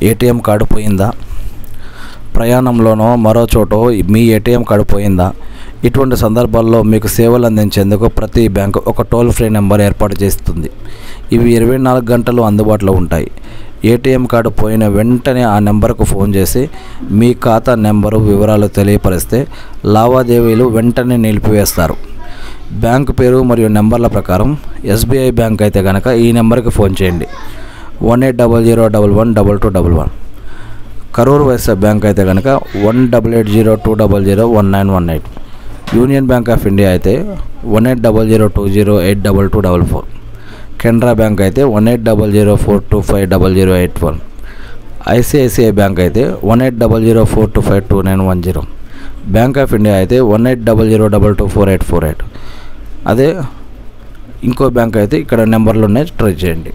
ATM card పోయిందా, ప్రయాణంలోనో మరో చోటో మీ ATM card పోయిందా? ఇటువంటి సందర్భాల్లో మీకు సేవలు అందించేందుకు ప్రతి బ్యాంకు ఒక టోల్ ఫ్రీ నెంబర్ ఏర్పాటు చేస్తుంది. ఇవి 24 గంటలు అందుబాటులో ఉంటాయి. ఏటీఎం కార్డు పోయిన వెంటనే ఆ నెంబర్కు ఫోన్ చేసి మీ ఖాతా నెంబరు వివరాలు తెలియపరిస్తే లావాదేవీలు వెంటనే నిలిపివేస్తారు. బ్యాంకు పేరు మరియు నెంబర్ల ప్రకారం ఎస్బీఐ బ్యాంక్ అయితే కనుక ఈ నెంబర్కి ఫోన్ చేయండి 1800112211. కరూర్ వైశ్య బ్యాంక్ అయితే కనుక 1880201918. యూనియన్ బ్యాంక్ ఆఫ్ ఇండియా అయితే 180020822244. కెనరా బ్యాంక్ అయితే 1800425008 ఐసిఐసిఐ బ్యాంక్ అయితే 180042522910. బ్యాంక్ ఆఫ్ ఇండియా అయితే 1800224848. అదే ఇంకో బ్యాంక్ అయితే ఇక్కడ నెంబర్లు ఉన్నాయి, ట్రై చేయండి.